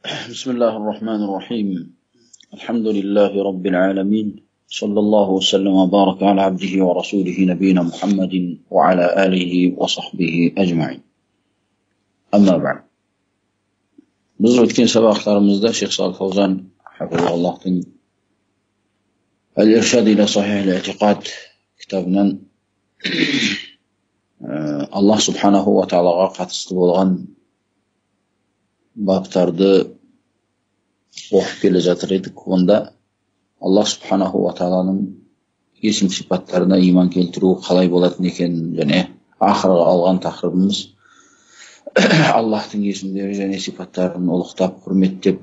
بسم الله الرحمن الرحيم الحمد لله رب العالمين صلى الله وسلم وبارك على عبده ورسوله نبينا محمد وعلى آله وصحبه أجمعين أما بعد biz o'tgan saboqlarimizda Sheyx Solih Fawzon hafizahullohning Al-Irshad ila Sahih al-I'tiqad kitobidan Alloh subhanahu va taologa qattiq bo'lgan bablarni o'qib kelajatir edik. Bunda Alloh subhanahu va taoloning ism sifatlarına iymon keltiruv qalay bo'ladi ekan, ya'ni oxirga olgan taqribimiz Allohning ismlari va sifatlarini ulug'tab, hurmatlab,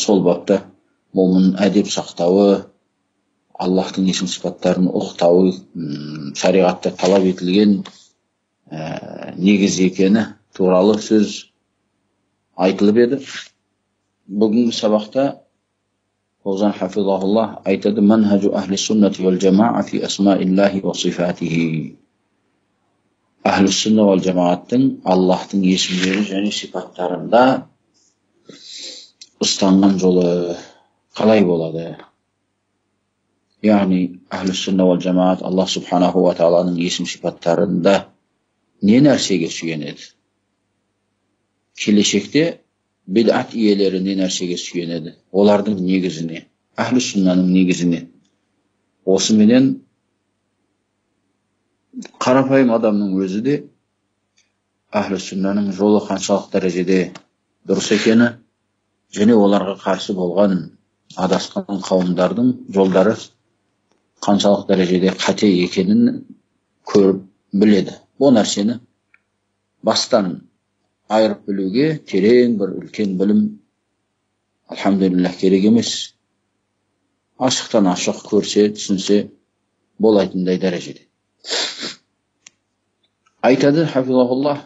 sol babda mo'min adib saqtavi, Allohning ism sifatlarini ulug'tavi shariatda talab etilgan negiz ekeni to'g'ri so'z aytılıb edi. Bugungi saboqda Fawzon hafizahulloh aytadi: "Manhaju ahli sunnati val jamoa fi asma'illahi va sifatihi." Ahli sunna val jamoatning Allohning ismlari va sifatlarida ustangan yo'li qalay bo'ladi? Ya'ni ahli sunna val jamoat Alloh subhanahu va taoloning ism sifatlarida ne narsaga suyanadi? Kelişekte bid'at iyeleri ne narsege suyanadi? Olarning negizini, ahli sunnaning negizini. Osu menen qarapayım adamning o'zi de ahli sunnaning yo'li qanchalik darajada durus ekeni, және olarga qarshi bo'lgan adasqan qavmlarning yo'llari qanchalik darajada qate ekenini ko'rib biledi. Bu narsani bastan ayırıp bilüge tereң bir ülken bilim alhamdulillah керек емес. Aşıqtan aşıq көрсе, түсінсе болайтындай дәрежеде. Aytadı hafizahullah: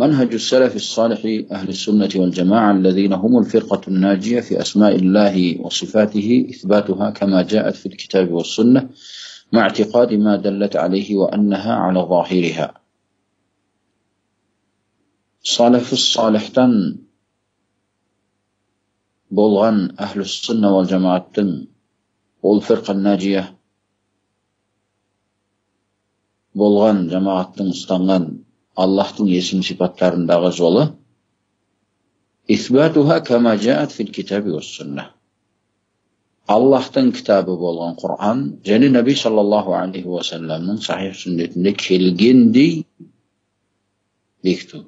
"Manhaju salafis salihi ahli sunnati vel cema'a allazina humul firqatun naciye fi asma'illahi ve sifatihi ithbatuha kama ja'at fil kitabi ve sunnah ma'tiqadi ma dallat alayhi ve annaha ala zahiriha." Salafus salihdan bo'lgan ahli sunna val jamoatning ol firqa naciye bo'lgan jamoatning ustangan Allohning ism sifatlarındagi yo'li isbatuha kama ja'at fil kitabi was sunnah. Allohning kitobi bo'lgan Qur'on және Nabiy sallallohu alayhi va sallamning sahih sunnatida kelgandek bektu.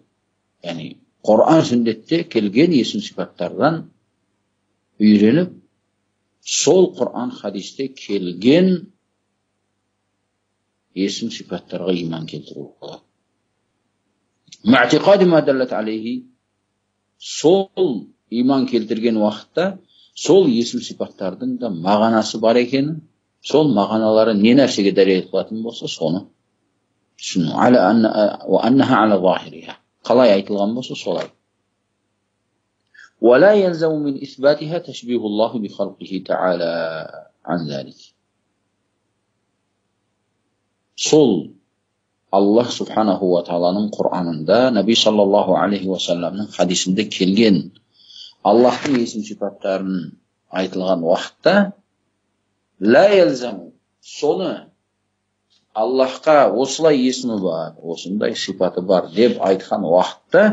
Yani Kur'an sünnette kelgen isim sifatlardan öğrenip sol Kur'an hadiste kelgen isim sifatlarga iman keltirib qo'yadi. Ma'tiqadi ma dallat alayhi, sol iman keltirgen vaqtda sol isim sifatlarning da ma'nasi bar ekeni, sol ma'nolari ne narsaga dalolat qilатын bo'lsa, soni tushunu ala anna va annaha ala zahiriha. Qalay aytilgan bo'lsa solay. Wa la yalzamu min isbatiha tashbihulloh bi khalqihi ta'ala an zalik. Sol Allah subhanahu wa ta'alaning Qur'onida, Nabiy sallallohu alayhi va sallamning hadisinde kelgan Allohning ism sifatlarini aytilgan vaqtda la yalzamu soni Allahqa oslay ismi var, osындай sifati var deb aytgan vaqtda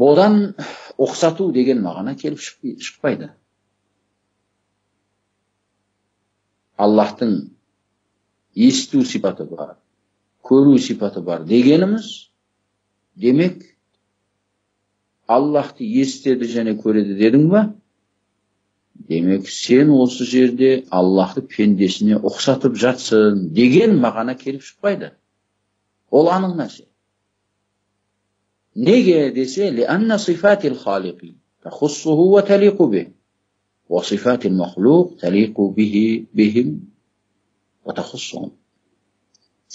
bodan o'xsatu degan ma'na kelib chiqmaydi. Allohning eshituv sifati var, ko'ruv sifati var deganimiz demek Allohni eshitadi және ko'radi dedingmi? Demek sen осы жерде Allohni pendesine o'xsatib жатсың деген ma'na kelib chiqmaydi. Ол aniq narsa. Nega desa, li anna sifatil xoliqi takhussuhu va taliqu bih va sifatil makhluq taliqu bihim va takhussuhum.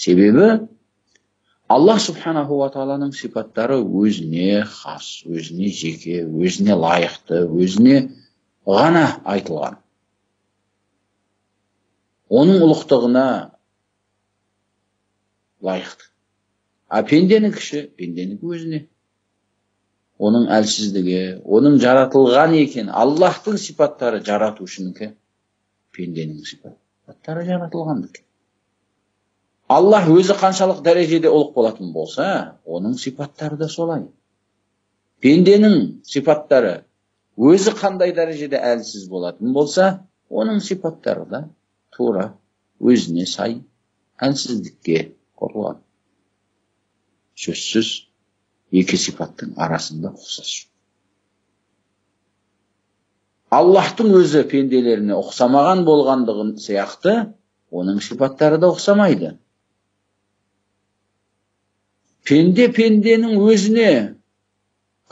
Sebebi Alloh subhanahu va taolaning sifatlari o'zine xos, o'zine jeke, o'zine loyiqli, o'zine g'ana aytilgan. Onun ulug'lig'ina loyiqli. A pendening kishi pendening o'zine onun әлсіздігі, onun жаратылған екен. Аллахтың сипаттары жаратушынікі, пенденің сипаттары жаратылғандікі. Аллах өзі қаншалық дәрежеде ұлық болатын болса, оның сипаттары да солай. Пенденің сипаттары өзі қандай дәрежеде әлсіз болатын болса, оның сипаттары да тура өзіне сай әлсіздікке құрылған. Сөзсіз екі сипаттың арасында ұқсас жоқ. Аллахтың өзі пенделеріне ұқсамаған болғандығын сияқты, оның сипаттары да ұқсамайды. Пенденің өзіне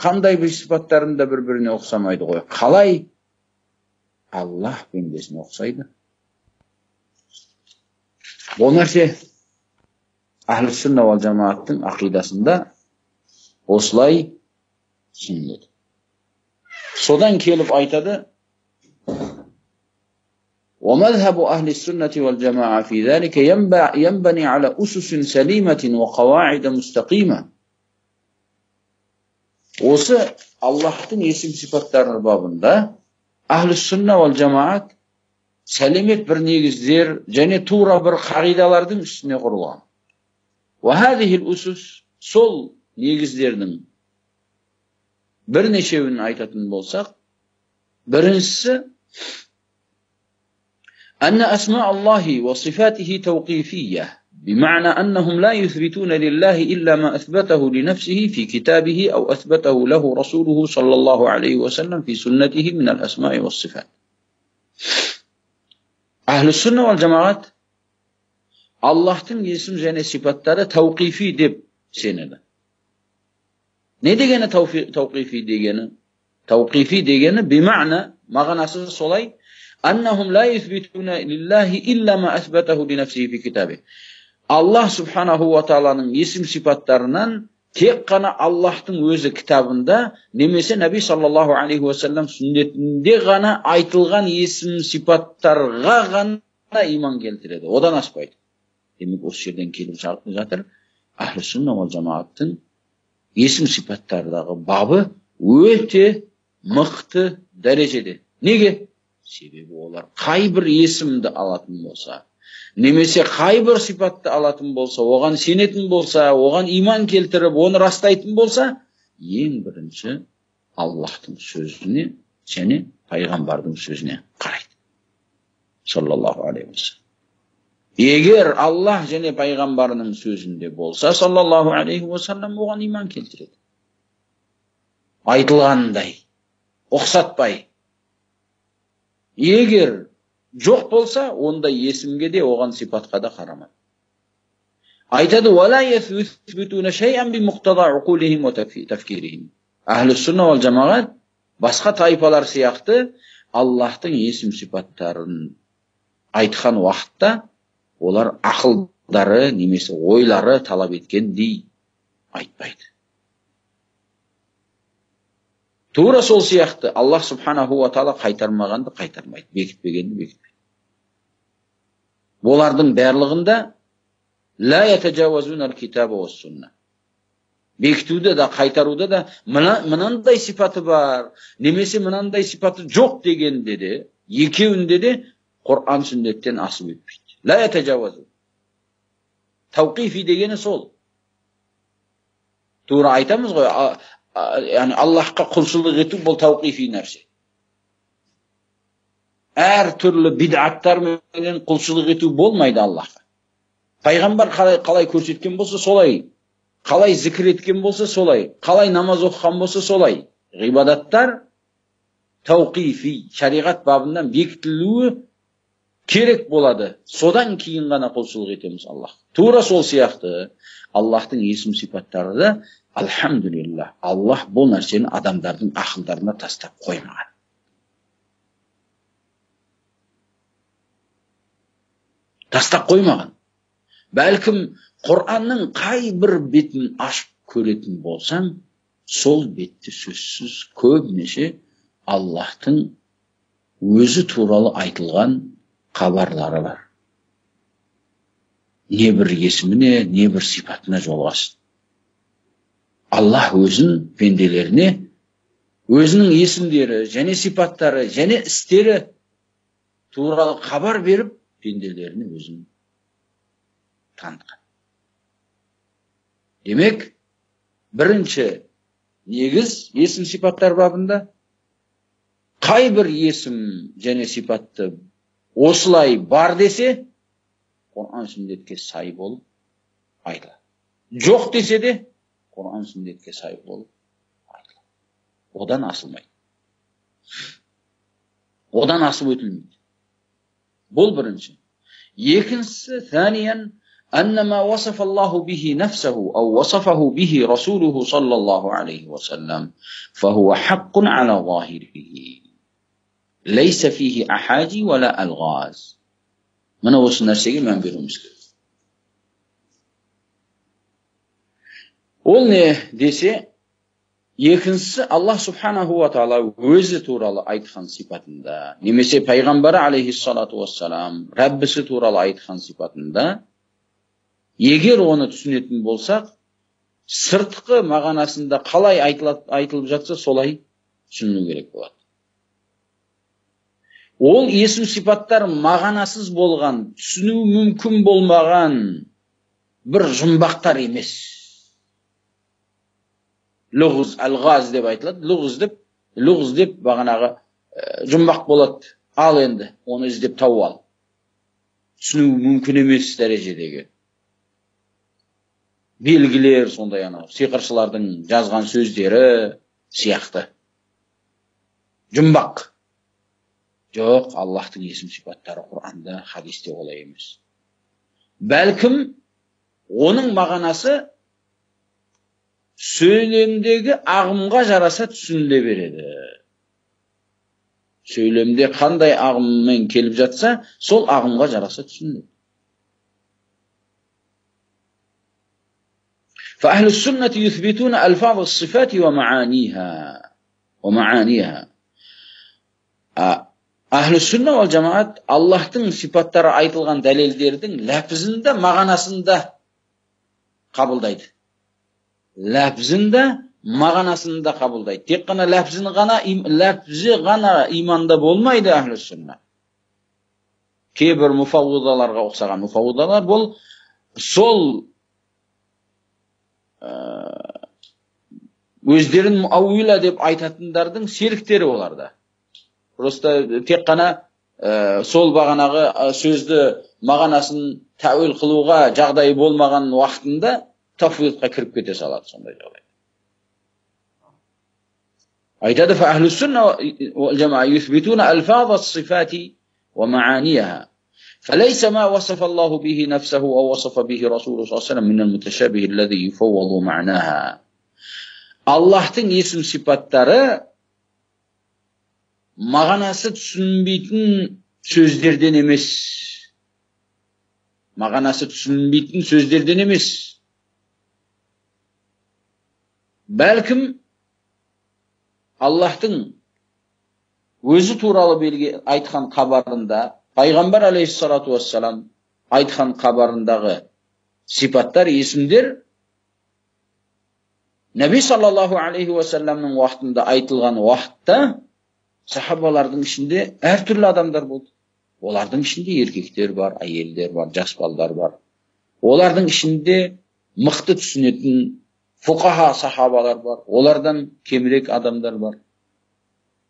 қандай бір сипаттарында бір-біріне ұқсамайды ғой. Қалай Аллах пендесіне ұқсайды? Бұл нәрсе Ахлі сүнна уал жамааттың ақидасында осылай түсініледі. Содан келіп айтады: ومذهب أهل السنة والجماعة في ذلك ينبني على أسس سليمة وقواعد مستقيمة. Осы Аллахтың есім сипаттарының бабында Ахлі сүнна уал жамаат сәлемет бір негіздер және тура бір қағидалардың үстіне құрылған. وهذه الأسس, сол негіздердің бірнешеуін айтатын болсақ, біріншісі أن أسماء الله وصفاته توقيفية، بمعنى أنهم لا يثبتون لله إلا ما أثبته لنفسه في كتابه أو أثبته له رسوله صلى الله عليه وسلم في سنته من الأسماء والصفات. أهل السنة والجماعات Allah'tың есім және сипаттары тауқифи деп сенеді. Не дегені тауқифи дегені? Тауқифи дегені бимағна, мағынасы солай: أنهم لا يثبتون لله إلا ما أثبته لنفسه في كتابه. Allah Subhanahu wa Ta'ala'nın есім сипаттарынан тек қана Аллахтың өзі кітабында немесе Наби саллаллаху алейхи ва саллям сүннетінде ғана айтылған есім сипаттарға ғана иман келтіреді. Одан аспайды. Демек осы жерден келіп жатыр, Ахлі сүнна уал жамааттың есім сипаттардағы бабы өте мықты дәрежеде. Неге? Себебі олар қай бір есімді алатын болса, немесе қай бір сипатты алатын болса, оған сенетін болса, оған иман келтіріп, оны растайтын болса, ең бірінші Аллахтың сөзіне және пайғамбардың сөзіне қарайды. Саллаллаху алейхи ва саллям. Егер Аллах және пайғамбарының сөзінде болса, саллаллаху алейхи ва саллям, оған иман келтіреді. Айтылғандай, ұқсатпай. Егер жоқ болса, онда есімге де, оған сипатқа да қарамайды. Айтады: وَلَا يَثْبِتُونَ شَيْئًا بِمُقْتَضَى عُقُولِهِمْ وَتَفْكِيرِهِمْ. Ахлі сүнна уал жамаат басқа тайпалар сияқты Аллахтың есім сипаттарын айтқан уақытта олар ақылдары немесе ойлары талап еткендей айтпайды. Тура сол сияқты Аллах Субханаху ва Таала қайтармағанды қайтармайды, бекітпегенді бекітпейді. Олардың барлығында ла ятажауазуна аль-китаба ва сунна. Бекітуде да, қайтаруда да мынандай сипаты бар, немесе мынандай сипаты жоқ дегенде де, екеуінде де Құран сүннеттен асып өтпейді. Ла ятажауазу. Тауқифи дегені сол. Тура айтамыз ғой, яғни Аллахқа құлшылық ету бұл тауқифи нәрсе. Әр түрлі бид'аттармен құлшылық ету болмайды Аллахқа. Пайғамбар қалай көрсеткен болса солай, қалай зікір еткен болса солай, қалай намаз оқыған болса солай. Ғибадаттар тауқифи, шариғат бабынан бекітілуі керек болады. Содан кейін ғана құлшылық етеміз Аллах. Тура сол сияқты Аллахтың есім сипаттары да, алхамдулилlah, Аллах бұл нәрсені адамдардың ақылдарына тастап қоймаған. Тастап қоймаған. Бәлкім Құранның қай бір бетін ашып көретін болсаң, сол бетті сөзсіз көбінесе Аллахтың өзі туралы айтылған хабарлары бар. Не бір есіміне, не бір сипатына жолғасын. Allah өзін пенделеріне өзінің есімдері және сипаттары және істері туралы хабар беріп пенделеріне өзін танытқан. Демек, бірінші негіз есім сипаттар бабында қай бір есім және сипатты осылай бар десе, Құран сүннетке сай болып айтылады. Жоқ десе де, Құран сүннетке сай болып айтылады. Одан асылмайды. Одан асып өтілмейді. Бұл бірінші. Екіншісі, ثانيا أن ما وصف الله به نفسه أو وصفه به رسوله صلى الله عليه وسلم فهو حق على ظاهره ليس فيه أحاجي ولا ألغاز. Мына осы нәрсеге мән беруіміз керек. Ол не десе, екіншісі Аллах субханаху ва таала өзі туралы айтқан сипатында, немесе пайғамбары алейхиссалату вассалам Раббісі туралы айтқан сипатында, егер оны түсінетін болсақ, сыртқы мағынасында қалай айтылып жатса, солай түсіну керек болады. Ол есім сипаттар мағанасыз болған, түсіну мүмкін болмаған бір жұмбақтар емес. Лұғыз, әлғаз деп айтылады. Лұғыз деп бағанағы жұмбақ болады. Ал енді, оны іздеп тауып ал. Түсіну мүмкін емес дәрежедегі белгілер, сондай сиқыршылардың жазған сөздері сияқты. Жұмбақ. Жоқ, Аллахтың есім сипаттары Құранда, хадисте олай емес. Бәлкім, оның мағанасы сөйлемдегі ағымға жараса түсініле береді. Сөйлемде қандай ағыммен келіп жатса, сол ағымға жараса түсініледі. فأهل السنة يثبتون ألفاظ الصفات ومعانيها. Ахлі сүнна вал жамаат Аллахтың сипаттары айтылған дәлелдердің ләпізінде, мағанасында қабылдайды. Ләпізінде, мағанасында қабылдайды. Тек қана ләпізі ғана иманда болмайды ахлі сүнна. Кейбір муфаввидаларға ұқсаған муфаввидалар бұл сол өздерін муауила деп айтатындардың серіктері оларда. Просто тек қана сол бағанағы сөзді мағанасын тәуил қылуға жағдай болмаған уақытында тафвидқа кіріп кете салады сондай жағдай. Айтады فأهل السنة والجماعة يثبتون ألفاظ الصفات ومعانيها فليس ما وصف الله به نفسه أو وصف به رسوله صلى الله عليه وسلم من المتشابه الذي يفوض معناها. Аллахтың есім сипаттары мағанасы түсінбейтін сөздерден емес. Мағанасы түсінбейтін сөздерден емес. Бәлкім, Аллахтың өзі туралы айтқан хабарында, пайғамбар алейхиссалату вассалам айтқан хабарындағы сипаттар, есімдер, Нәби саллаллаху алейхи вассаламның уақытында айтылған уақытта сахабалардың ішінде әртүрлі адамдар болды. Олардың ішінде еркектер бар, әйелдер бар, жас балдар бар. Олардың ішінде мықты түсінетін фуқаха сахабалар бар. Олардан кемірек адамдар бар.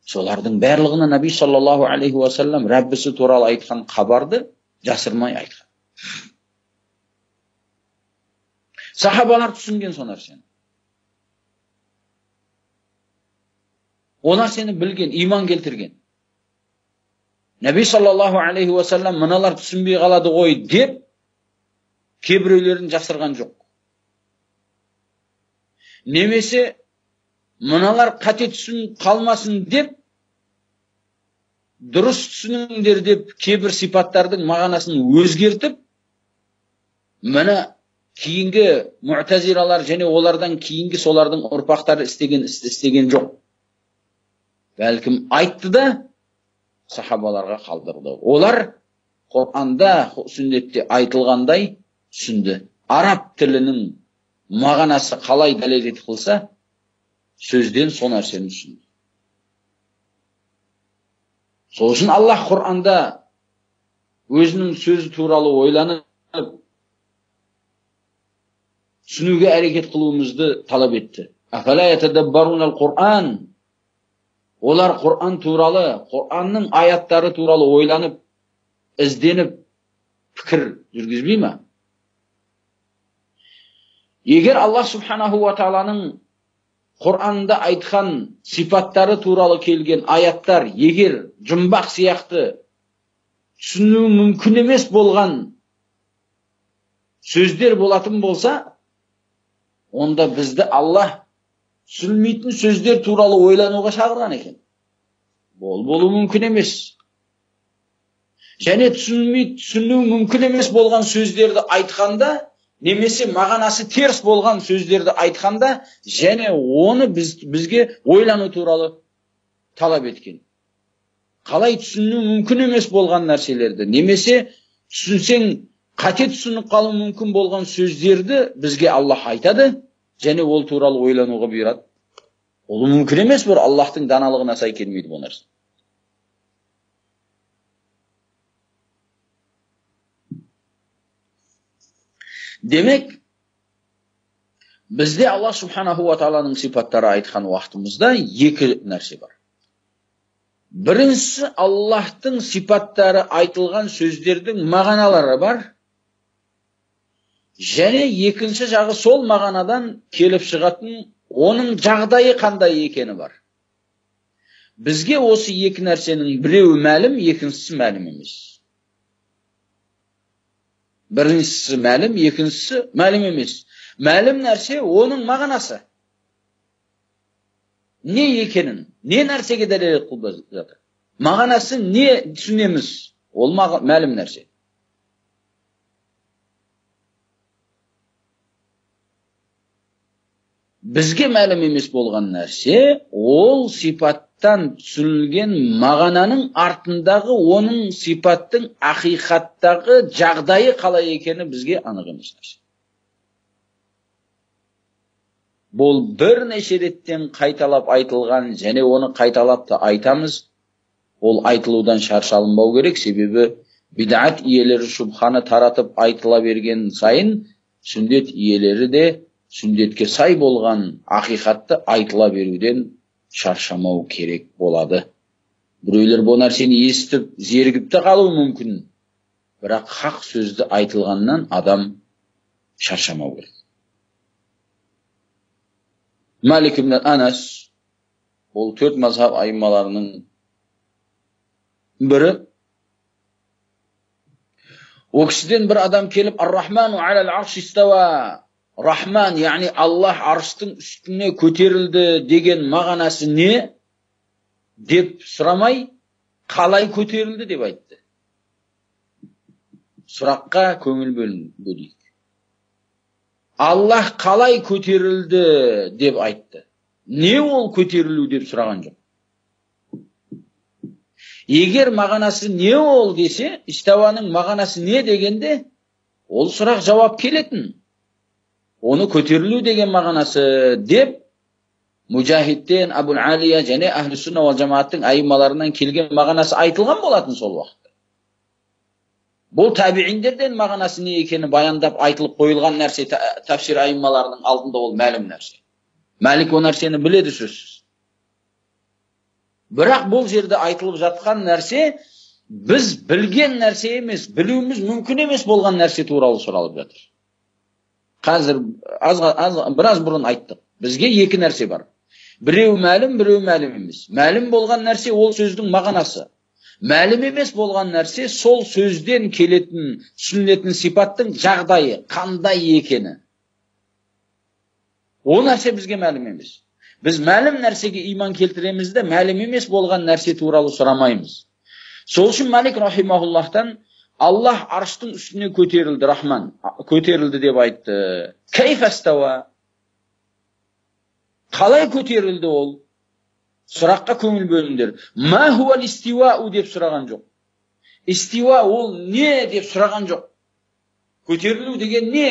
Солардың барлығына Нәби саллаллаху алейхи вассалам Раббісі туралы айтқан хабарды жасырмай айтқан. Сахабалар түсінген сол нәрсені. Ona seni bilgen, iman keltirgen. Nebi sallallahu aleyhi ve sellem mınalar түсінбей қалады ғой деп, кейбіреулерін жасырған жоқ. Немесе мыналар қате түсін қалмасын деп, дұрыс түсініңдер деп, кейбір сипаттардың мағанасын өзгертіп, мына кейінгі муътазилалар және олардан кейінгі солардың ұрпақтары істеген жоқ. Бәлкім айтты да сахабаларға қалдырды. Олар Құранда, сүннетте айтылғандай түсінді. Араб тілінің мағынасы қалай дәлелет қылса, сөзден сол нәрсені түсінді. Сол үшін Аллах Құр'анда өзінің сөзі туралы ойланып, түсінуге әрекет қылуымызды талап етті. Афала ятадаббарунал Құр'ан. Олар Құр'ан туралы, Құр'анның аяттары туралы ойланып, ізденіп, пікір жүргізбей ме? Егер Аллах Субханаху ва Тааланың Құр'анда айтқан сипаттары туралы келген аяттар, егер жұмбақ сияқты түсіну мүмкін емес болған сөздер болатын болса, онда бізді Аллах түсінілмейтін сөздер туралы ойлануға шақырған екен. Болу мүмкін емес. Және түсіну мүмкін емес болған сөздерді айтқанда, немесе мағынасы теріс болған сөздерді айтқанда, және оны бізге ойлану туралы талап еткен. Қалай түсіну мүмкін емес болған нәрселерді, немесе түсінсең қате түсініп қалу мүмкін болған сөздерді бізге Аллах айтады, және ол туралы ойлануға бұйырады. Ол мүмкін емес, бір Аллахтың даналығына сай келмейді бұл нәрсе. Демек, бізде Аллах Субханаху ва Тааланың сипаттары айтқан уақытымызда екі нәрсе бар. Біріншісі, Аллахтың сипаттары айтылған сөздердің мағыналары бар. Және екінші жағы сол мағынадан келіп шығатын оның жағдайы қандай екені бар. Бізге осы екі нәрсенің біреуі мәлім, екіншісі мәлім емес. Біріншісі мәлім, екіншісі мәлім емес. Мәлім нәрсе оның мағынасы. Не екенін, не нәрсеге дәлелет қылып жатыр. Мағынасы не түсінеміз, ол мәлім нәрсе. Бізге мәлім емес болған нәрсе, ол сипаттан түсінілген мағынаның артындағы оның сипаттың ақиқаттағы жағдайы қалай екені бізге анық емес нәрсе. Бұл бірнеше реттен қайталап айтылған, және оны қайталап та айтамыз. Ол айтылудан шаршалынбау керек, себебі бидағат иелері шубханы таратып айтыла берген сайын, сүндет иелері де сүндетке сай болған ақиқатты айтыла беруден шаршамау керек болады. Біреулер бұл нәрсені естіп, зергіп те қалуы мүмкін. Бірақ хақ сөзді айтылғаннан адам шаршамау керек. Малик ибн Анас, ол 4 мазхаб айыммаларының бірі. О кісіден бір адам келіп, Ар-Рахману алал арш истава. Рахман, яғни Аллах арштың үстіне көтерілді деген мағынасы не? Деп сұрамай, қалай көтерілді деп айтты. Сұраққа көңіл бөлейік. Аллах қалай көтерілді деп айтты. Не ол көтерілу деп сұраған жоқ. Егер мағынасы не ол десе, истауаның мағынасы не дегенде, ол сұрақ жауап келетін. Оны көтерілу деген мағынасы деп, Мужахидтен, Абул Алия және Ахлі Сунна уал Жамааттың айыммаларынан келген мағынасы айтылған болатын сол уақытта. Бұл табииндерден мағынасы не екені баяндап айтылып қойылған нәрсе, тафсир айыммаларының алдында ол мәлім нәрсе. Мәлик о нәрсені біледі сөзсіз. Бірақ бұл жерде айтылып жатқан нәрсе, біз білген нәрсе емес, білуіміз мүмкін емес болған нәрсе туралы сұралып жатыр. Қазір біраз бұрын айттық. Бізге екі нәрсе бар. Біреу мәлім, біреу мәлім емес. Мәлім болған нәрсе ол сөздің мағынасы. Мәлім емес болған нәрсе сол сөзден келетін, түсінілетін сипаттың жағдайы, қандай екені. О нәрсе бізге мәлім емес. Біз мәлім нәрсеге иман келтіреміз де, мәлім емес болған нәрсе туралы сұрамаймыз. Сол үшін Малик рахимахуллахтан Аллах арштың үстіне көтерілді, Рахман көтерілді деп айтты. Кайфастава. Қалай көтерілді ол? Сұраққа көңіл бөліңдер. Ма хуал истивау деп сұраған жоқ. Истива ол не деп сұраған жоқ. Көтерілу деген не?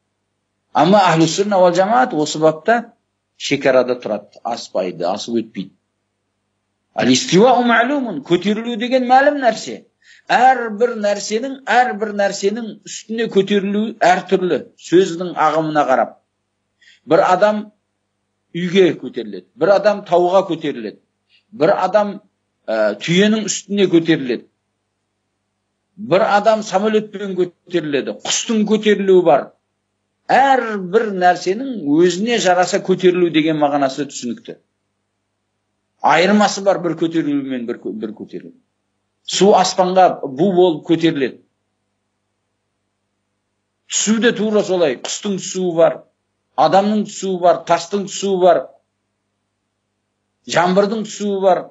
Ama ahlus sunna wal jamaat осы бапта шекарада тұрады, аспайды, асып өтпейді. Ал-истиуа ма'лумун, көтерілу деген мәлім нәрсе. Әрбір нәрсенің үстіне көтерілу әртүрлі, сөздің ағымына қарап. Bir adam үйге көтеріледі, bir adam тауға көтеріледі, bir adam түйенің үстіне көтеріледі, bir adam самолетпен көтеріледі, құстың көтерілуі бар. Әрбір нәрсенің өзіне жараса көтерілу деген мағынасы түсінікті. Айырмасы бар бір көтерілу мен бір көтерілу. Су аспанға бу болып көтеріледі. Түсу де тура солай. Құстың түсуі бар, адамның түсуі бар, тастың түсуі бар, жаңбырдың түсуі бар.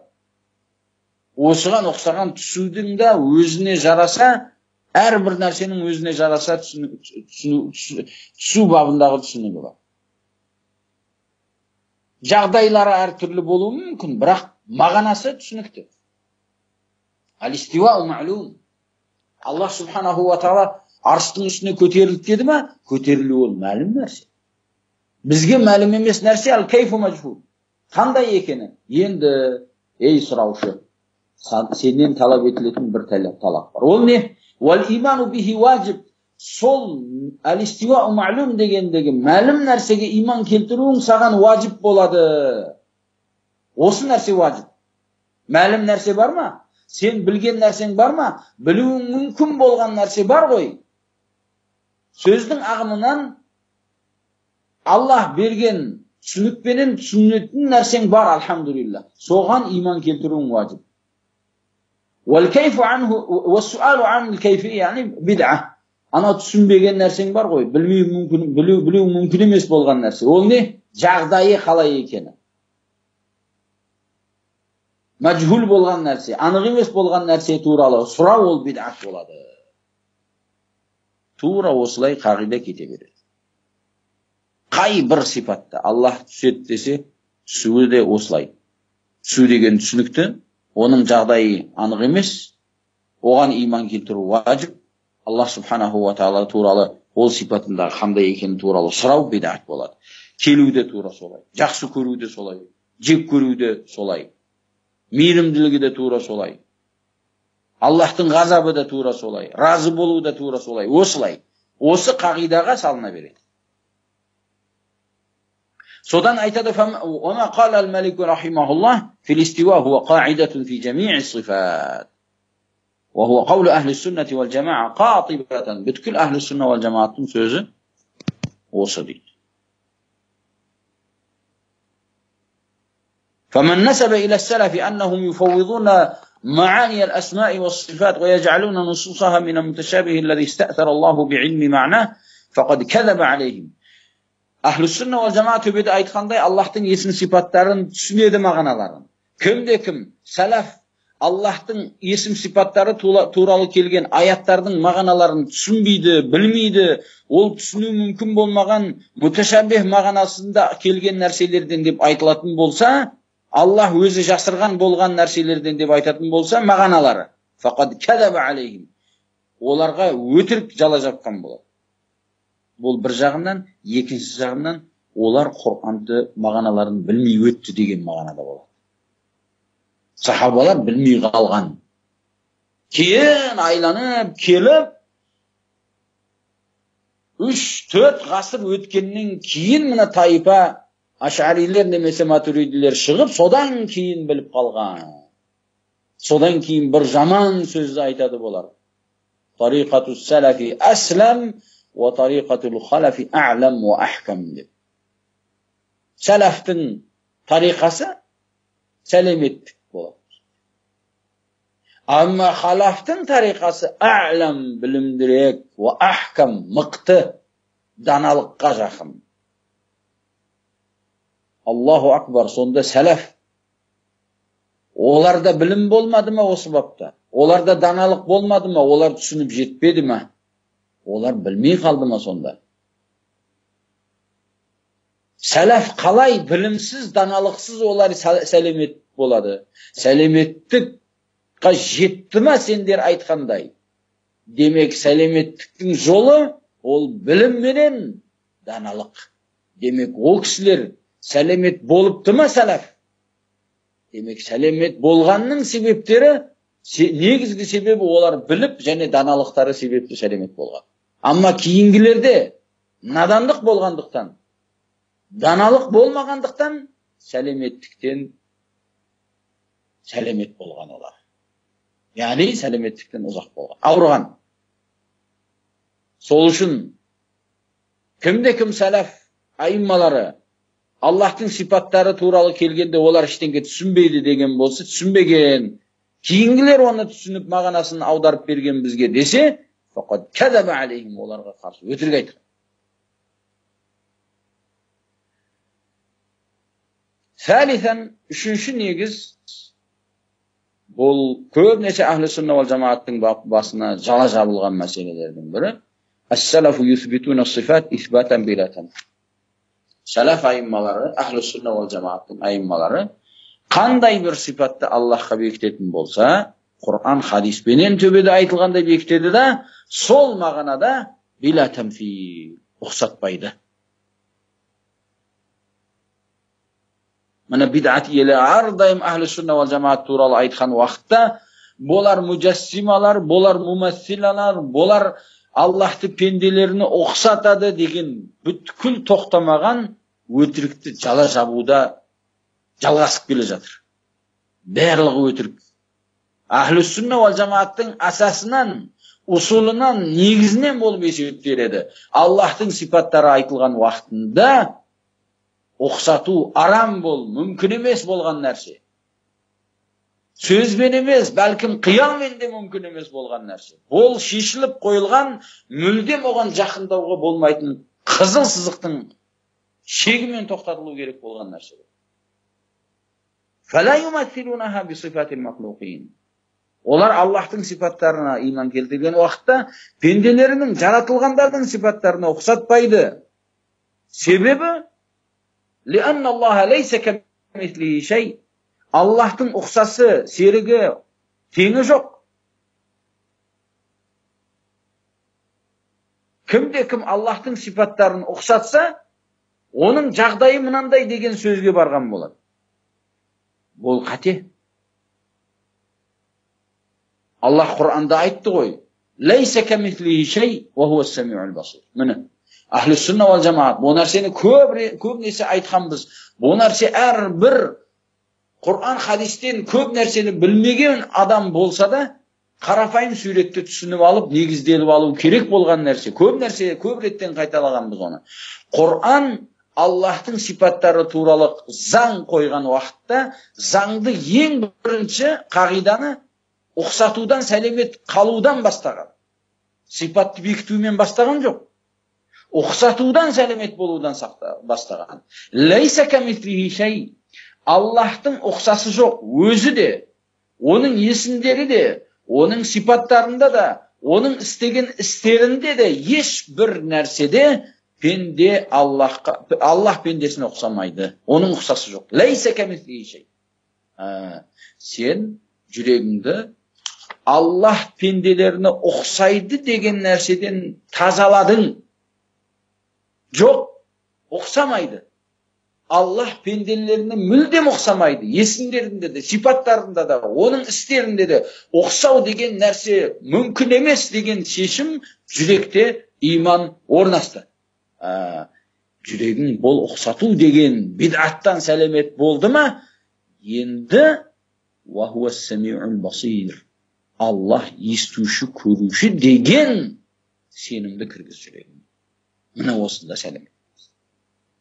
Осыған ұқсаған түсудің да өзіне жараса, әрбір нәрсенің өзіне жараса түсу бабындағы түсінігі бар. Жағдайлары әртүрлі болуы мүмкін, бірақ мағынасы түсінікті. Ал-истиуа ма'лум. Аллах субханаху ва таала арштың үстіне көтерілді деді ма? Көтерілу ол мәлім нәрсе. Бізге мәлім емес нәрсе ал-кайфу мәжһул. Қандай екені? Енді, ей сұраушы, сенен талап етілетін бір талап бар. Ол не? Вал-иману бихи ваджиб. Сол ал-истиуа ма'лум дегендегі мәлім нәрсеге иман келтіруің саған ваджиб болады. Осы нәрсе ваджиб. Мәлім нәрсе бар ма? Сен білген нәрсең бар ма? Білуің мүмкін болған нәрсе бар ғой. Сөздің ағымынан Аллах берген түсінікпенен түсінетін нәрсең бар, алхамдулилlah. Соған иман келтіруің ваджиб. Вал-кайфу анху ва-суалу ан ал-кайфи, яғни бид'a. Ана түсінбеген нәрсең бар ғой, білу мүмкін емес болған нәрсе. Ол не? Жағдайы қалай екені. Мәжһул болған нәрсе, анық емес болған нәрсе туралы сұрау ол бид'ат болады. Тура осылай қағида кете береді. Қай бір сипатта Аллах түседі десе, түсуі де осылай. Түсу деген түсінікті, оның жағдайы анық емес, оған иман келтіру ваджиб. Аллах субханаху ва таала туралы ол сипатындағы қандай екені туралы сұрау бид'ат болады. Келу де тура солай, жақсы көру де солай, жек көру де солай, мейірімділігі де тура солай, Аллахтың ғазабы да тура солай, разы болу да тура солай, осылай. Осы қағидаға салына береді. Содан айтады, وَمَا قَالَ الْمَلِكُ رَحِمَهُ اللَّهِ فِي الْإِسْتِوَاءِ هُوَ قَاعِدَةٌ فِي جَمِيعِ الصِّفَاتِ وَهُوَ قَوْلُ أَهْلِ السُّنَّةِ وَالْجَمَاعَةِ قَاطِبَةً. Bütün أهل السنة والجماعتın sözü olsa değil. فَمَنْ نَسَبَ إِلَى السَّلَفِ أَنَّهُمْ يُفَوِّضُونَ معاني الأسماء والصفات ويجعلون نصوصها من المتشابه الذي استأثر الله بعلم معناه فقد كذب عليهم. Ahl-i sünne vel cemaat tübede aytkanday Allah'tın isim sifatlarını түсінеді мағыналарын. Кім сәләф Allah'tың isim sifatları туралы келген аяттардың мағыналарын түсінбейді, білмейді, ол түсіну мүмкін болмаған мүтәшәббih мағынасында келген нәрселерден деп айтылатын болса, Allah өзі жасырған болған нәрселерден деп айтатын болса, мағыналары фақад кәзәбә алейхим, оларға өтірік жала жапқан болады. Бұл бір жағынан, екінші жағынан олар Құранды мағыналарын білмей өтті деген мағынада болады. Сахабалар білмей қалған. Кейін айланып келіп 3-4 ғасыр өткеннен кейін мына тайпа Ашарилер немесе матуридилер шығып, содан кейін біліп қалған. Содан кейін бір жаман сөзді айтады болар. Тариқату сәләфи әсләм ва тариқатул халафи а'лам ва ахкам деп. Сәләфтің тариқасы сәлеметтік болады. Amma халафтың тариқасы а'лам білімдірек ва ахкам мықты, даналыққа жақын. Аллаху акбар. Сонда сәләф оларда білім болмады ма осы бапта? Оларда даналық болмады ма? Олар түсініп жетпеді ма? Олар білмей қалды ма сонда? Сәләф қалай білімсіз, даналықсыз олар сәлемет болады? Сәлеметтікқа жетті ма сендер айтқандай? Демек сәлеметтіктің жолы ол білім менен даналық. Демек, ол кісілер сәлемет болыпты ма сәләф? Демек, сәлемет болғанның себептері, негізгі себебі олар біліп және даналықтары себепті сәлемет болған. Амма кейінгілерде надандық болғандықтан, даналық болмағандықтан сәлеметтіктен сәлемет болған олар. Яғни сәлеметтіктен ұзақ болған. Ауырған. Сол үшін кімде-кім сәләф айыммалары Аллахтың сипаттары туралы келгенде олар ештеңе түсінбейді деген болса, түсінбеген, кейінгілер оны түсініп мағынасын аударып берген бізге десе, фақат кәзәбә алейхим, оларға қарсы өтірік айтқан. Сәлисән, үшінші негіз, бұл көбінесе әхлі сүнна вал жамааттың басына жала жабылған мәселелердің бірі. Әс-сәләфу юсбитуна сифат исбатан била тамсил. Сәләф айыммалары, әхлі сүнна вал жамааттың айыммалары қандай бір сипатты Аллахқа бекітетін болса, Құран хадиспенен төбеде айтылғандай бекітеді да, сол мағынада била тамсил, ұқсатпайды. Мына бидат иелері әрдайым әхлі сүнна вал жамаат туралы айтқан уақытта, болар муджассималар, болар мумассилалар, болар Аллахты пенделеріне ұқсатады деген бүткіл тоқтамаған өтірікті жала жабуда жалғасып келе жатыр. Барлығы өтірік. Әхлі сүнна вал жамааттың асасынан, усулынан, негізінен болып есептеледі. Аллахтың сипаттары айтылған уақытында ұқсату арам бол, мүмкін емес болған нәрсе. Сөзбен емес, бәлкім қиялмен де мүмкін емес болған нәрсе. Ол шешіліп қойылған, мүлдем оған жақындауға болмайтын қызыл сызықтың шегімен тоқтатылу керек болған нәрсе. فَلَا يُمَثِّلُونَهَا بِصِفَاتِ الْمَخْلُوقِينَ. Олар Аллахтың сипаттарына иман келтірген уақытта пенделерінің, жаратылғандардың сипаттарына ұқсатпайды. Себебі لِأَنَّ اللَّهَ لَيْسَ كَمِثْلِهِ شَيْءٍ. Аллахтың ұқсасы, серігі, теңі жоқ. Кімде-кім Аллахтың сипаттарын ұқсатса, оның жағдайы мынандай деген сөзге барған болады. Бұл қате. Аллах Құранда айтты ғой, لَيْسَ كَمِثْلِهِ شَيْءٍ وَهُوَ السَّمِيعُ الْبَصِيرُ. Міне, әхлі сүнна вал жамаат, бұл нәрсені көбінесе айтқанбыз. Бұл нәрсе әрбір Құран хадистен көп нәрсені білмеген адам болса да, қарапайым суретті түсініп алып, негізделіп алу керек болған нәрсе. Көп реттен қайталағанбыз оны. Құран Аллахтың сипаттары туралы заң қойған уақытта, заңды ең бірінші қағиданы ұқсатудан, сәлемет қалудан бастаған. Сипатты бекітумен бастаған жоқ. Ұқсатудан, сәлемет болудан бастаған. Ләйсә кәмислихи шәй. Аллахтың ұқсасы жоқ, өзі де, оның есімдері де, оның сипаттарында да, оның істеген істерінде де, еш бір нәрседе пенде Аллах пендесіне ұқсамайды. Оның ұқсасы жоқ. Ләйсә кәмислихи шәй. Сен жүрегіңді Аллах пенделеріне ұқсайды деген нәрседен тазаладың. Жоқ, ұқсамайды. Аллах пенделеріне мүлдем ұқсамайды. Есімдерінде де, сипаттарында да, оның істерінде де ұқсау деген нәрсе мүмкін емес деген шешім жүректе иман орнасты. Жүрегің бол ұқсату деген бидаттан сәлемет болды ма? Енді وَهُوَ السَّمِيعُ الْبَصِيرُ. Аллах естуші, көруші деген сенімді кіргіз жүрегің. Міне осында сәлемет.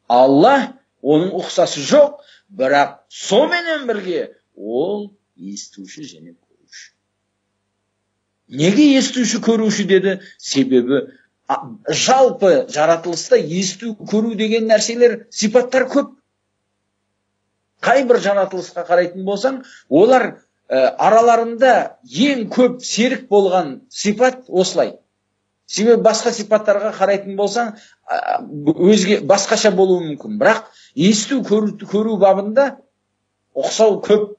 Аллах оның ұқсасы жоқ, бірақ соменен бірге ол естуші және көруші. Неге естуші, көруші деді? Себебі жалпы жаратылыста есту, көру деген нәрселер, сипаттар көп. Қай бір жаратылысқа қарайтын болсаң, олар араларында ең көп серік болған сипат осылай. Себебі басқа сипаттарға қарайтын болсаң, өзге басқаша болуы мүмкін. Бірақ есту, көру бабында ұқсау көп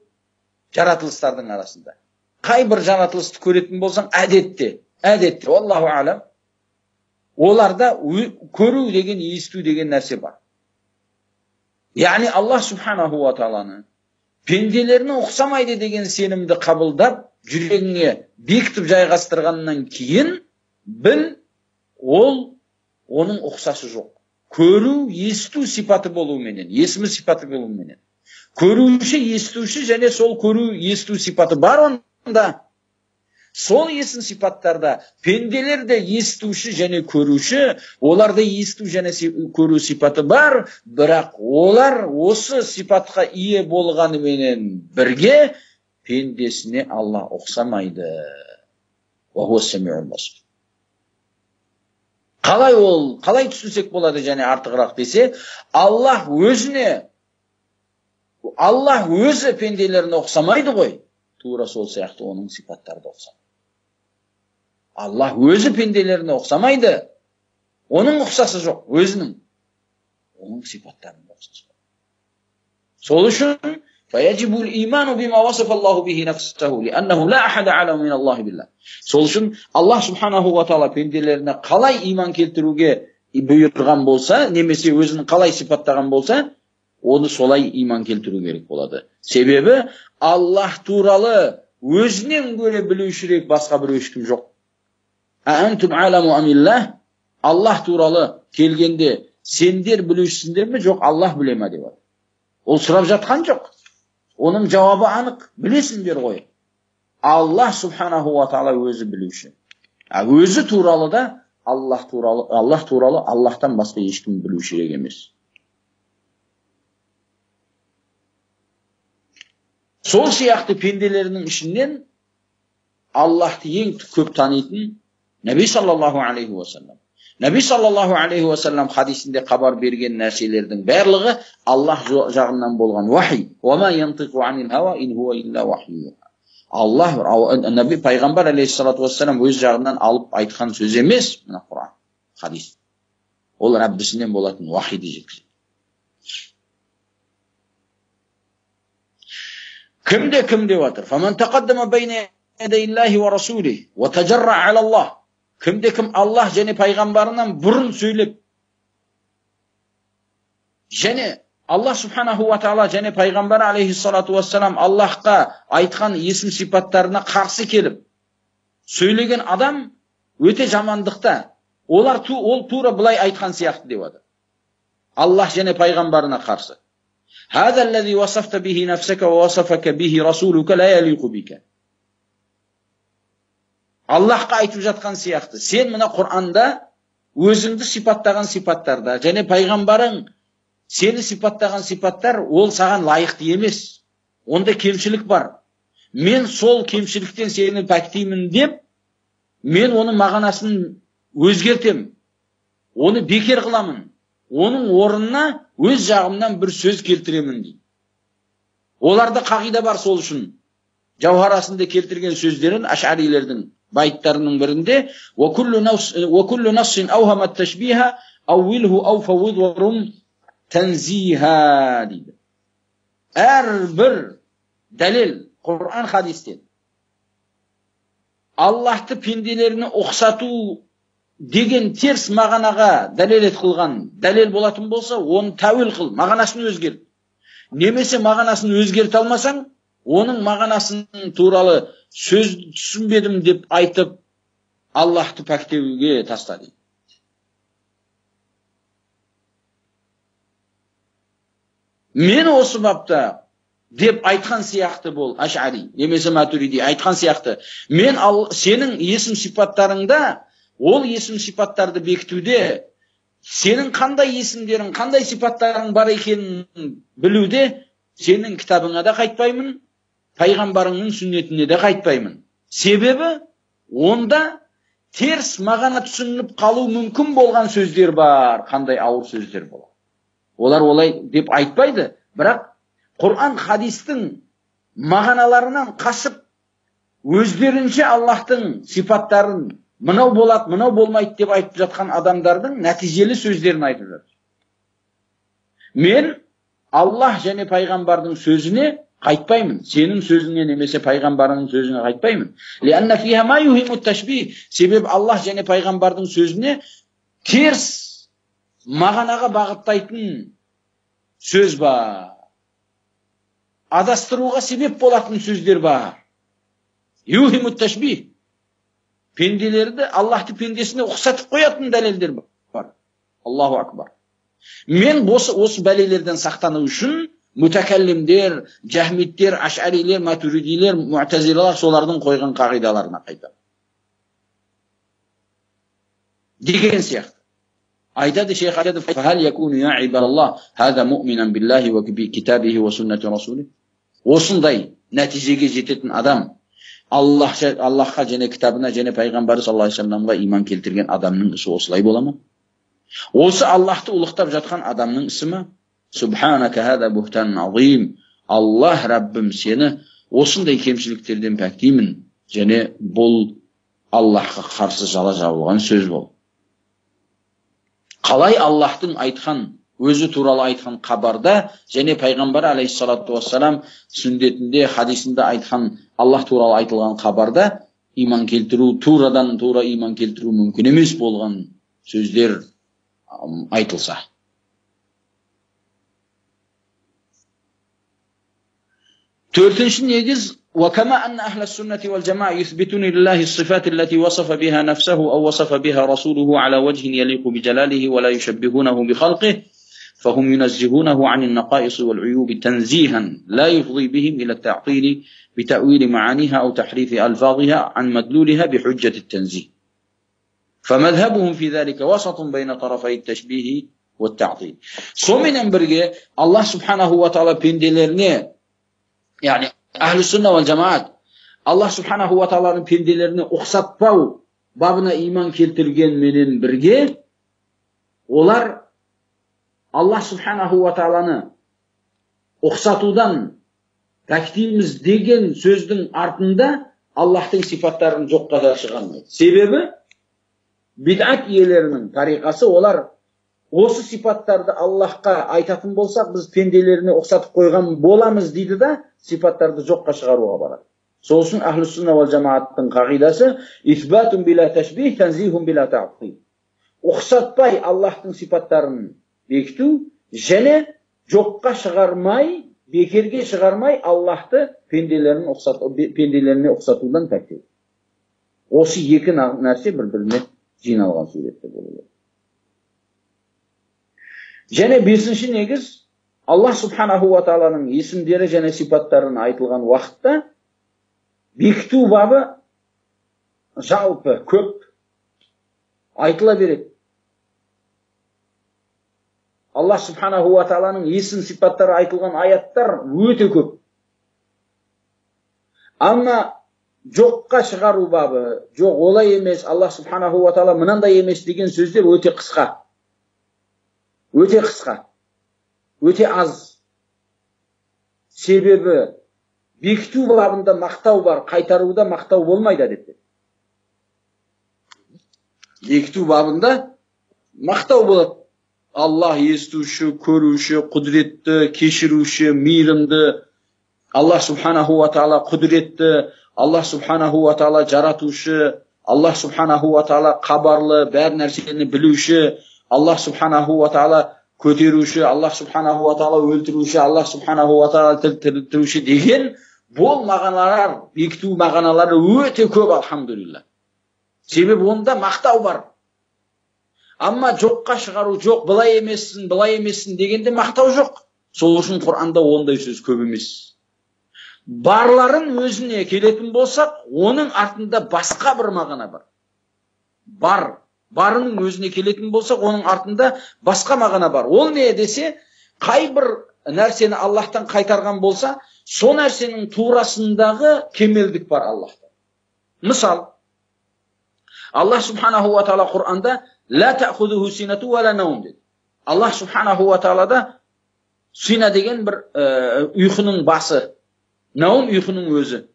жаратылыстардың арасында. Қай бір жаратылысты көретін болсаң, әдетте, Аллаху алам, Оларда көру деген, есту деген нәрсе бар. Яғни Аллах субханаху ва тағаланы пенделеріне ұқсамайды деген сенімді қабылдап, жүрегіңе бекітіп жайғастырғаннан кейін, біл, оның ұқсасы жоқ. Көру, есту сипаты болуыменен, есімі сипаты болуыменен. Көруші, естуші және сол көру, есту сипаты бар онда. Сол есім сипаттарда пенделер де естуші және көруші, оларда есту және көру сипаты бар, бірақ олар осы сипатқа ие болғанымен бірге пендесіне Аллах ұқсамайды. Қалай түсінсек болады және артығырақ десе, Аллах өзі пенделеріне ұқсамайды ғой, тура сол сияқты оның сипаттары да ұқсамайды. Аллах өзі пенделеріне ұқсамайды, оның ұқсасы жоқ, өзінің. Оның сипаттарында ұқсасы жоқ. Сол үшін, فَيَجِبُ الْإِيمَانُ بِمَا وَصَفَ اللَّهُ بِهِ نَفْسَهُ لِأَنَّهُ لَا أَحَدَ عَلَمُ مِنَ اللَّهِ بِاللَّهِ. Сол үшін, Аллах субханаху ва тағала пенделеріне қалай иман келтіруге бұйырған болса, немесе өзінің қалай сипаттаған болса, оны солай иман келтіру керек болады. Себебі, Аллах туралы өзінен көре білушірек басқа бір ешкім жоқ. Әнтум аламу амиллах, Аллах туралы келгенде сендер білушісіңдер ме, жоқ Аллах біле ме деп. Ол сұрап жатқан жоқ. Оның жауабы анық, білесіңдер ғой. Аллах субханаху ва тағала өзі білуші. Өзі туралы да Аллах туралы Аллахтан басқа ешкім білушірек емес. Сол сияқты пенделерінің ішінен Аллахты ең көп танитын Наби саллаллаху алейхи ва саллам. Наби саллаллаху алейхи ва саллам хадисінде хабар берген нәрселердің барлығы Аллах жағынан болған вахи. Ва ма янтиқу анил хава ин хуа илля вахи. Аллах, Наби пайғамбар алейхиссалату вассалам өз жағынан алып айтқан сөз емес, мына Құран, хадис. Ол Раббісінен болатын вахиді жеткізеді. Кім деп жатыр? Фаман тақаддама байна ядай Аллахи ва расулихи ва таджарра ала Аллах. Кім Аллах және пайғамбарынан бұрын сөйлеп, және Аллах субханаху ва тағала және пайғамбар алейхиссалату вассалам Аллахқа айтқан есім сипаттарына қарсы келіп сөйлеген адам өте жамандықта. Ол тура былай айтқан сияқты деп отыр. Аллах және пайғамбарына қарсы. هذا الذي وصفت به نفسك ووصفك به رسولك لا يليق بك. Аллахқа айтып жатқан сияқты, сен мына Құр'анда өзіңді сипаттаған сипаттарда, және пайғамбарың сені сипаттаған сипаттар, ол саған лайықты емес. Онда кемшілік бар. Мен сол кемшіліктен сені пәктеймін деп, мен оның мағынасын өзгертем. Оны бекер қыламын. Оның орнына өз жағымнан бір сөз келтіремін дейді. Оларда қағида бар сол үшін. Жауһарасында келтірген сөздерін ашарилердің байттарының бірінде وَكُلُّ نَصٍ أَوْهَمَ التَّشْبِيهَ أَوِّلْهُ أَوْ فَوِّضْ تَنْزِيهَا дейді. Әрбір дәлел Құр'ан хадистен Аллахты пенделеріне ұқсату деген теріс мағынаға дәлелет қылған дәлел болатын болса, оны тәуил қыл, мағынасын өзгерт. Немесе мағынасын өзгерте алмасаң, оның мағынасын туралы сөз түсінбедім деп айтып, Аллахты пәктеуге таста дейді. Мен осы бапта деп айтқан сияқты бол, Аш'ари, немесе Матуриди айтқан сияқты. Мен сенің есім сипаттарыңда, ол есім сипаттарды бекітуде, сенің қандай есімдерің, қандай сипаттарың бар екенін білуде, сенің кітабыңа да қайтпаймын, пайғамбарыңның сүннетіне де қайтпаймын. Себебі, онда теріс мағына түсініліп қалу мүмкін болған сөздер бар, қандай ауыр сөздер болады. Олар олай деп айтпайды, бірақ Құр'ан хадистің мағыналарынан қашып, өздерінше Аллахтың сипаттарын мынау болады, мынау болмайды деп айтып жатқан адамдардың нәтижелі сөздерін айтып жатыр. Мен Аллах және пайғамбардың сөзіне қайтпаймын, сенің сөзіңе немесе пайғамбарының сөзіне қайтпаймын. Себебі Аллах және пайғамбардың сөзіне теріс мағынаға бағыттайтын сөз бар. Адастыруға себеп болатын сөздер бар. Юхимут ташбих. Пенделерді Аллахты пендесіне ұқсатып қоятын дәлелдер бар. Аллаху акбар. Мен осы бәлелерден сақтану үшін мүтәкәллимдер, жахмиттер, ашарилер, матуридилер, муътазилалар солардың қойған қағидаларына қайтамын. Деген сияқты. Айтады шейх айтады: "Фахал якуну я ибадаллах, хаза муъминан биллахи ва китабихи ва суннати расулih." Осындай нәтижеге жететін адам Аллахқа және кітабына және пайғамбары саллаллаху алейхи вассаламға иман келтірген адамның ісі осылай бола ма? Осы Аллахты ұлықтап жатқан адамның ісі ме? Субханака хаза бухтан азим. Аллах Раббым, сені осындай кемшіліктерден пәктеймін, және бұл Аллахқа қарсы жала жабылған сөз бол. Қалай Аллахтың айтқан, өзі туралы айтқан хабарда және пайғамбар алейхиссалату вассалам сүндетінде, хадисінде айтқан Аллах туралы айтылған хабарда иман келтіру, турадан тура иман келтіру мүмкін емес болған сөздер айтылса. Төртінші негіз: وكما أن أهل السنة والجماعة يثبتون لله الصفات التي وصف بها نفسه أو وصف بها رسوله على وجه يليق بجلاله ولا يشبهونه بخلقه، فهم ينزهونه عن النقائص والعيوب تنزيها لا يفضي بهم إلى التعطيل بتأويل معانيها أو تحريف ألفاظها عن مدلولها بحجة التنزيه. فمذهبهم في ذلك وسط بين طرفي التشبيه والتعطيل. Сонымен бірге Allah subhanahu wa ta'ala pendelerine, yani Ahl-i Sünne vel Cemaat, Allah subhanahu wa ta'ala'nın pendelerini ұқсатпау babına iman keltirgenmenen birge, olar Allah subhanahu wa ta'ala'nı ұқсатудан пәктейміз деген сөздің артында Allah'тың сипаттарын жоққа да шығармайды. Себебі бид'ат иелерінің тариқасы, олар осы сипаттарды Аллахқа айтатын болсақ, біз пенделеріне ұқсатып қойған боламыз дейді да, сипаттарды жоққа шығаруға барады. Сол үшін Ахлу Сунна вал Жамааттың қағидасы: исбатун била ташбих, танзихун била таътил. Ұқсатпай Аллахтың сипаттарын бекіту және жоққа шығармай, бекерге шығармай Аллахты пенделеріне ұқсатудан пәктеу. Осы екі нәрсе бір-біріне жиналған суретте болады. Және бесінші негіз: Аллах субханаху ва тааланың есімдері және сипаттарын айтылған уақытта бекіту бабы жалпы көп айтыла береді. Аллах субханаху ва тааланың есім сипаттары айтылған аяттар өте көп. Амма жоққа шығару бабы, жоқ олай емес, Аллах субханаху ва таала мынандай емес деген сөздер өте қысқа. Өте қысқа. Өте аз. Себебі бекіту бабында мақтау бар, қайтаруда мақтау болмайды әдетте. Бекіту бабында мақтау болады. Аллах естуші, көруші, құдіретті, кешіруші, мейірімді. Аллах субханаху ва таала құдіретті. Аллах субханаху ва таала жаратушы. Аллах субханаху ва таала хабарлы, бәр нәрсені білуші. Аллах субханаху ва таала көтеруші, Аллах субханаху ва таала өлтіруші, Аллах субханаху ва таала тірілтіруші деген бұл мағаналар, бекіту мағаналары өте көп, алхамдулилла. Себебі онда мақтау бар. Амма жоққа шығару жоқ, былай емессің дегенде мақтау жоқ. Сол үшін Құранда ондай сөз көп емес. Барларын өзіне келетін болсақ, оның артында басқа бір мағына бар. Барының өзіне келетін болсақ, оның артында басқа мағына бар. Ол не десе, қай бір нәрсені Аллахтан қайтарған болса, сол нәрсенің турасындағы кемелдік бар Аллахта. Мысал, Аллах субханаху ва таала Құранда ла таъхузуху синату ва ла наум деді. Аллах субханаху ва таалада сина деген бір ұйқының басы, наум ұйқының өзі.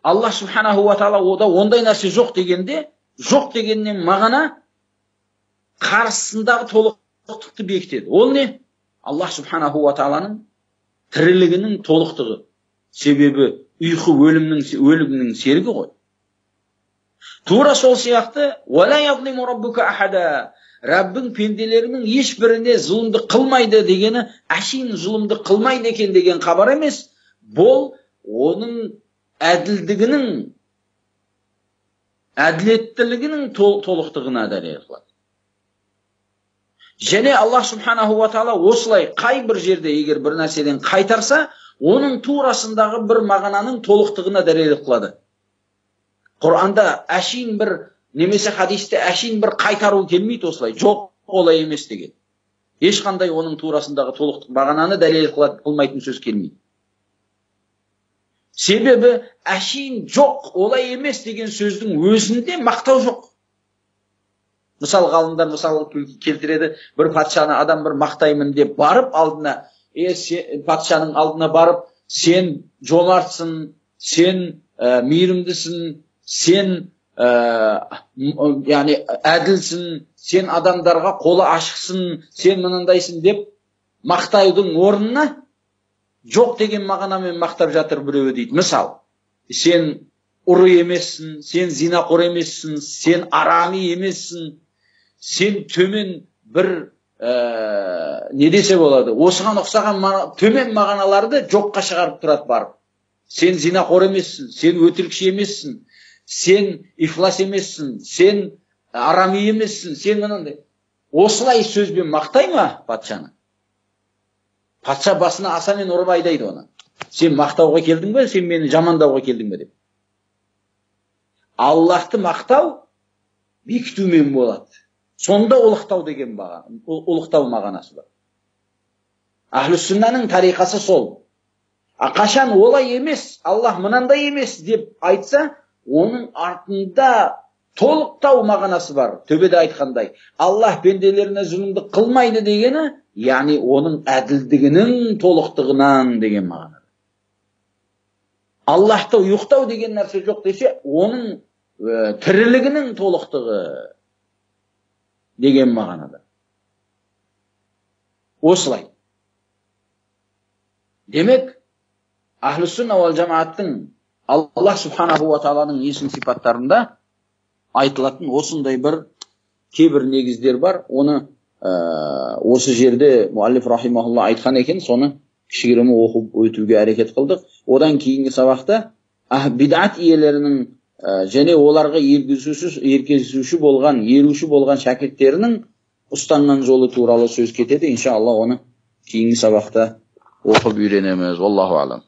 Аллах субханаху ва таала ода ондай нәрсе жоқ дегенде, жоқ дегеннен мағына қарсысындағы толықтықты бекітеді. Ол не? Аллах субханаху ва тааланың тірілігінің толықтығы. Себебі ұйқы өлімнің серігі ғой. Тура сол сияқты: "Уала язлиму раббука ахада", Rabbing pendelerining ешбіріне зұлымды қылмайды дегені әшейін зұлымды қылмайды екен деген хабар емес. Бұл оның әділдігінің, әділеттілігінің толықтығына дәлел қылады. Және Аллах субханаху ва таала осылай қай бір жерде егер бір нәрседен қайтарса, оның турасындағы бір мағынаның толықтығына дәлел қылады. Құранда әшейін бір немесе хадисте әшейін бір қайтару келмейді осылай. Жоқ, олай емес деген. Ешқандай оның турасындағы толықтық мағынаны дәлел қылмайтын сөз келмейді. Себебі әшейін жоқ, олай емес деген сөздің өзінде мақтау жоқ. Мысал ғалымдар келтіреді, бір патшаны адам бір мақтаймын деп барып алдына, патшаның алдына барып, сен жомартсың, сен мейірімдісің, сен яғни әділсің, сен адамдарға қолы ашықсың, сен мынандайсың деп мақтаудың орнына жоқ деген мағынамен мақтап жатыр біреуі дейді. Мысал, сен ұры емессің, сен зинақор емессің, сен арами емессің, сен төмен бір не десе болады, осыған ұқсаған төмен мағыналарды жоққа шығарып тұрады барып. Сен зинақор емессің, сен өтірікші емессің, сен ифлас емессің, сен арами емессің, сен мынандай. Осылай сөзбен мақтай ма патшаны? Патша басына асамен ұрып айдайды оны. Сен мақтауға келдің бе, сен мені жамандауға келдің бе деп. Аллахты мақтау бекітумен болады. Сонда ұлықтау деген ұлықтау мағынасы бар. Ахлүс-сүннаның тариқасы сол. Қашан олай емес, Аллах мынандай емес деп айтса, оның артында толықтау мағынасы бар. Төбеде айтқандай, Аллах пенделеріне зұлымдық қылмайды дегені, яғни оның әділдігінің толықтығынан деген мағына. Аллахты ұйықтау деген нәрсе жоқ десе, оның тірілігінің толықтығы деген мағынада. Осылай. Демек, Ахлүс-сүнна уал жамааттың Аллах субханаху ва тааланың есім сипаттарында айтылатын осындай бір кейбір негіздер бар. Оны осы жерде муаллиф рахимахулла айтқан екен, соны кішігірім оқып өтуге әрекет қылдық. Одан кейінгі сабақта бидат иелерінің және оларға еркесуші болған, еруші болған шәкірттерінің ұстанған жолы туралы сөз кетеді. Иншалла оны кейінгі сабақта оқып үйренеміз. Аллаху алам.